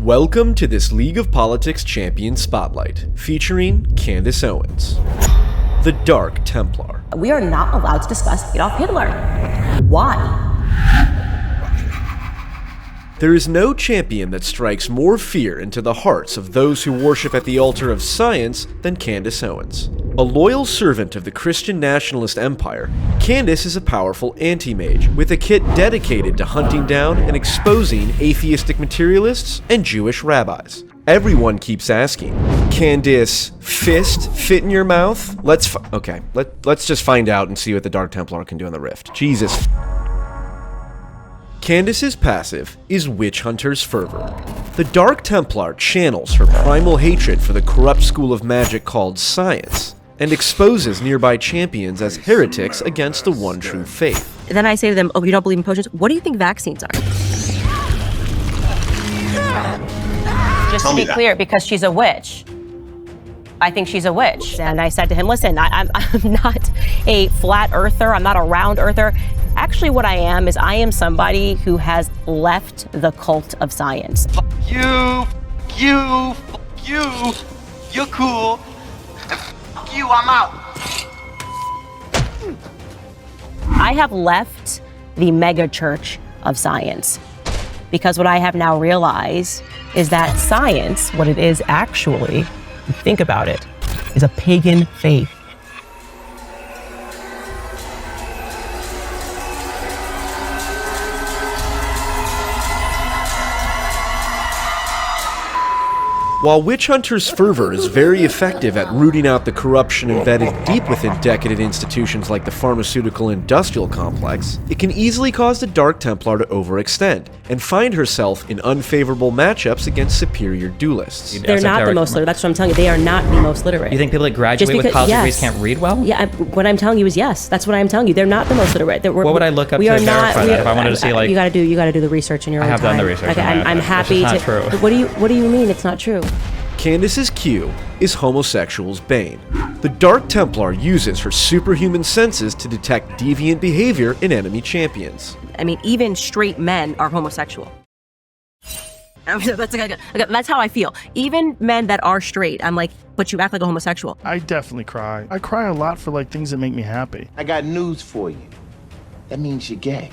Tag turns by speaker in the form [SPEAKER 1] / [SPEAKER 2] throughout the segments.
[SPEAKER 1] Welcome to this League of Politics Champion Spotlight, featuring Candace Owens, the Dark Templar.
[SPEAKER 2] We are not allowed to discuss Adolf Hitler. Why?
[SPEAKER 1] There is no champion that strikes more fear into the hearts of those who worship at the altar of science than Candace Owens. A loyal servant of the Christian nationalist empire, Candace is a powerful anti-mage with a kit dedicated to hunting down and exposing atheistic materialists and Jewish rabbis. Everyone keeps asking, can this fist fit in your mouth? Let's just find out and see what the Dark Templar can do in the Rift. Jesus. Candace's passive is Witch Hunter's Fervor. The Dark Templar channels her primal hatred for the corrupt school of magic called science, and exposes nearby champions as heretics against the one true faith.
[SPEAKER 2] Then I say to them, oh, you don't believe in potions? What do you think vaccines are? Just to be clear, because she's a witch. I think she's a witch. And I said to him, listen, I'm not a flat earther. I'm not a round earther. Actually, what I am is I am somebody who has left the cult of science.
[SPEAKER 3] Fuck you, you're cool. And fuck you, I'm out.
[SPEAKER 2] I have left the mega church of science because what I have now realized is that science, what it is actually, think about it, is a pagan faith.
[SPEAKER 1] While Witch Hunter's Fervor is very effective at rooting out the corruption embedded deep within decadent institutions like the pharmaceutical industrial complex, it can easily cause the Dark Templar to overextend and find herself in unfavorable matchups against superior duelists.
[SPEAKER 2] They're not the most literate. That's what I'm telling you. They are not the most literate.
[SPEAKER 4] You think people that graduate with college degrees can't read well?
[SPEAKER 2] Yeah, what I'm telling you is yes. That's what I'm telling you. They're not the most literate.
[SPEAKER 4] What would I look up to verify that if I wanted to see, like...
[SPEAKER 2] You gotta do the research in your own time.
[SPEAKER 4] I have done the research.
[SPEAKER 2] Okay, I'm happy to...
[SPEAKER 4] It's not true.
[SPEAKER 2] What do you mean it's not true?
[SPEAKER 1] Candace's Q is Homosexual's Bane. The Dark Templar uses her superhuman senses to detect deviant behavior in enemy champions.
[SPEAKER 2] I mean, even straight men are homosexual. That's how I feel. Even men that are straight, I'm like, but you act like a homosexual.
[SPEAKER 5] I definitely cry. I cry a lot for like things that make me happy.
[SPEAKER 6] I got news for you. That means you're gay.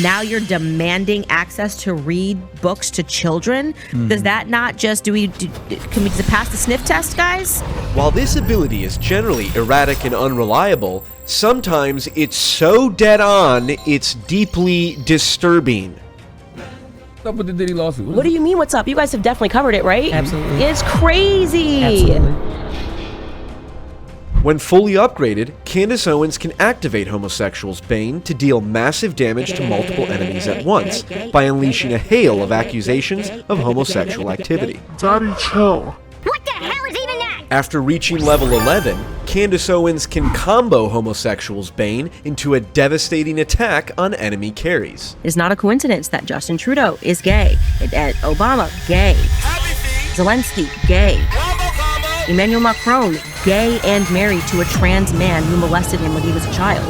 [SPEAKER 2] Now you're demanding access to read books to children? Does that not just, can we just pass the sniff test, guys?
[SPEAKER 1] While this ability is generally erratic and unreliable, sometimes it's so dead on, it's deeply disturbing.
[SPEAKER 7] What's up with the Diddy lawsuit?
[SPEAKER 2] What do you mean what's up? You guys have definitely covered it, right?
[SPEAKER 4] Absolutely.
[SPEAKER 2] It's crazy.
[SPEAKER 4] Absolutely.
[SPEAKER 1] When fully upgraded, Candace Owens can activate Homosexual's Bane to deal massive damage to multiple enemies at once by unleashing a hail of accusations of homosexual activity.
[SPEAKER 5] Daddy, chill.
[SPEAKER 8] What the hell is even that?
[SPEAKER 1] After reaching level 11, Candace Owens can combo Homosexual's Bane into a devastating attack on enemy carries.
[SPEAKER 2] It's not a coincidence that Justin Trudeau is gay, Obama, gay, Zelensky, gay, Emmanuel Macron, gay and married to a trans man who molested him when he was a child.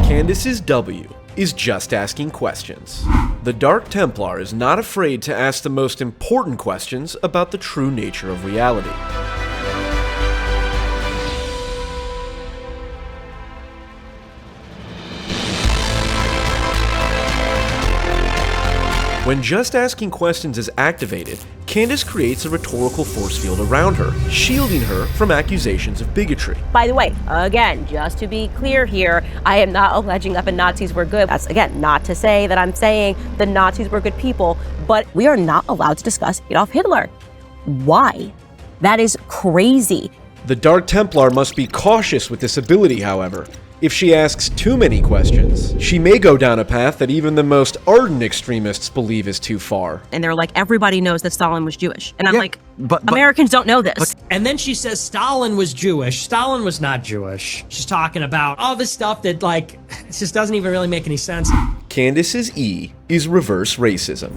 [SPEAKER 1] Candace's W is just asking questions. The Dark Templar is not afraid to ask the most important questions about the true nature of reality. When just asking questions is activated, Candace creates a rhetorical force field around her, shielding her from accusations of bigotry.
[SPEAKER 2] By the way, again, just to be clear here, I am not alleging that the Nazis were good. That's, again, not to say that I'm saying the Nazis were good people, but we are not allowed to discuss Adolf Hitler. Why? That is crazy.
[SPEAKER 1] The Dark Templar must be cautious with this ability, however. If she asks too many questions, she may go down a path that even the most ardent extremists believe is too far.
[SPEAKER 2] And they're like, everybody knows that Stalin was Jewish. And I'm like,
[SPEAKER 9] but
[SPEAKER 2] Americans don't know this.
[SPEAKER 10] And then she says Stalin was Jewish. Stalin was not Jewish. She's talking about all this stuff that, like, it just doesn't even really make any sense.
[SPEAKER 1] Candace's E is reverse racism.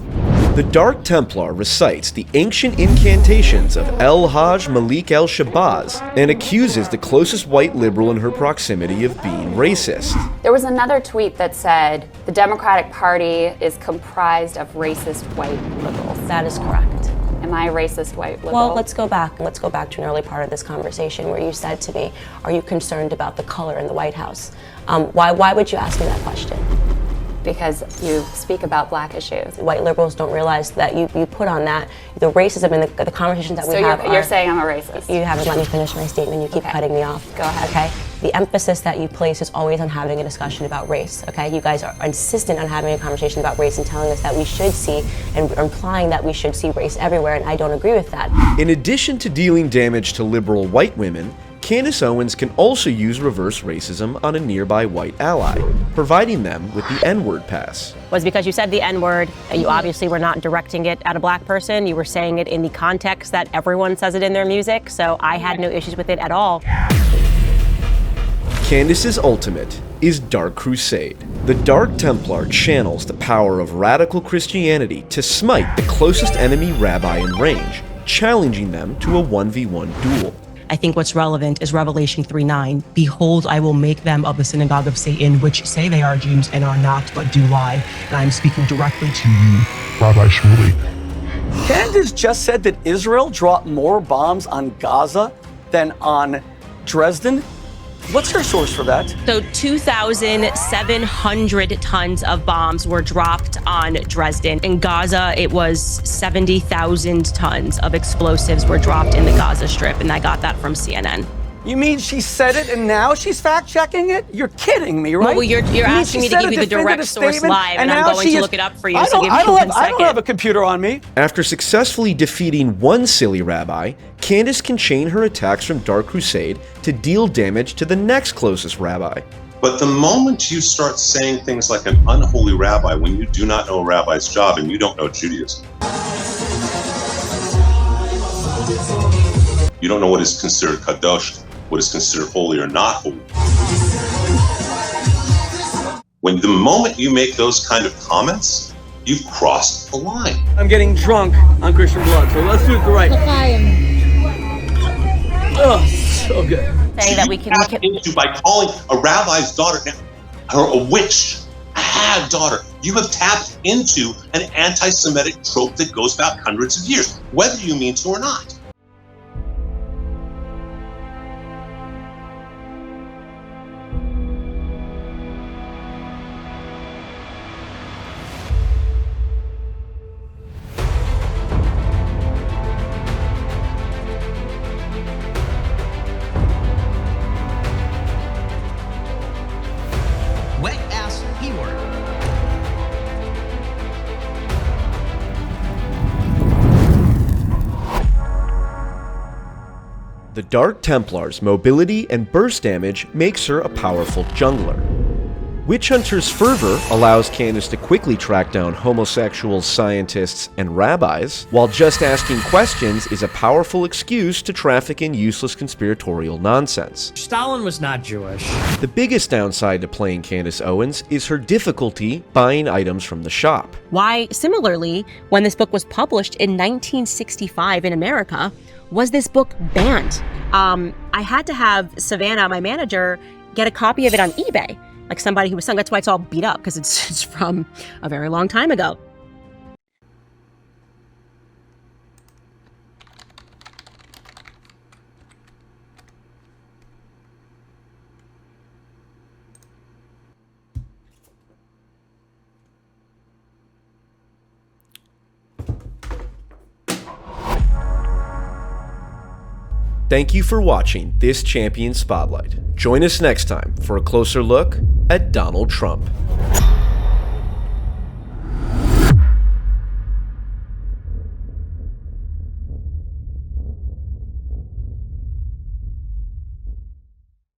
[SPEAKER 1] The Dark Templar recites the ancient incantations of El-Hajj Malik el-Shabazz and accuses the closest white liberal in her proximity of being racist.
[SPEAKER 9] There was another tweet that said, the Democratic Party is comprised of racist white liberals.
[SPEAKER 2] That is correct.
[SPEAKER 9] Am I a racist white liberal?
[SPEAKER 2] Well, let's go back. Let's go back to an early part of this conversation where you said to me, are you concerned about the color in the White House? Why would you ask me that question?
[SPEAKER 9] Because you speak about black issues.
[SPEAKER 2] White liberals don't realize that you put on that the racism and the conversations that we have.
[SPEAKER 9] So you're saying I'm a racist?
[SPEAKER 2] You haven't let me finish my statement. You keep cutting me off.
[SPEAKER 9] Go ahead.
[SPEAKER 2] Okay. The emphasis that you place is always on having a discussion about race. Okay. You guys are insistent on having a conversation about race and telling us that we should see and implying that we should see race everywhere, and I don't agree with that.
[SPEAKER 1] In addition to dealing damage to liberal white women, Candace Owens can also use reverse racism on a nearby white ally, providing them with the N-word pass.
[SPEAKER 2] Was because you said the N-word, and you obviously were not directing it at a black person. You were saying it in the context that everyone says it in their music, so I had no issues with it at all.
[SPEAKER 1] Candace's ultimate is Dark Crusade. The Dark Templar channels the power of radical Christianity to smite the closest enemy rabbi in range, challenging them to a 1v1 duel.
[SPEAKER 11] I think what's relevant is Revelation 3:9. Behold, I will make them of the synagogue of Satan, which say they are Jews and are not, but do lie. And I'm speaking directly to you, Rabbi Shmuley.
[SPEAKER 12] Candace just said that Israel dropped more bombs on Gaza than on Dresden. What's your source for that?
[SPEAKER 2] So 2,700 tons of bombs were dropped on Dresden. In Gaza, it was 70,000 tons of explosives were dropped in the Gaza Strip, and I got that from CNN.
[SPEAKER 12] You mean she said it and now she's fact-checking it? You're kidding me, right?
[SPEAKER 2] Well, you're asking me to give you the direct source live, and I'm going to look it up for you, so give me 1 second.
[SPEAKER 12] I don't have a computer on me.
[SPEAKER 1] After successfully defeating one silly rabbi, Candace can chain her attacks from Dark Crusade to deal damage to the next closest rabbi.
[SPEAKER 13] But the moment you start saying things like an unholy rabbi when you do not know a rabbi's job and you don't know Judaism, you don't know what is considered kadosh, what is considered holy or not holy. When the moment you make those kind of comments, you've crossed the line.
[SPEAKER 12] I'm getting drunk on Christian blood, so let's do it the right way. Oh, so good.
[SPEAKER 2] Saying that we can
[SPEAKER 13] by calling a rabbi's daughter her a witch, a hag daughter. You have tapped into an anti-Semitic trope that goes back hundreds of years, whether you mean to or not.
[SPEAKER 1] The Dark Templar's mobility and burst damage makes her a powerful jungler. Witch Hunter's fervor allows Candace to quickly track down homosexuals, scientists, and rabbis, while just asking questions is a powerful excuse to traffic in useless conspiratorial nonsense.
[SPEAKER 10] Stalin was not Jewish.
[SPEAKER 1] The biggest downside to playing Candace Owens is her difficulty buying items from the shop.
[SPEAKER 2] Why, similarly, when this book was published in 1965 in America, was this book banned? I had to have Savannah, my manager, get a copy of it on eBay. Like somebody who was selling. That's why it's all beat up, because it's from a very long time ago.
[SPEAKER 1] Thank you for watching this Champion Spotlight. Join us next time for a closer look at Donald Trump.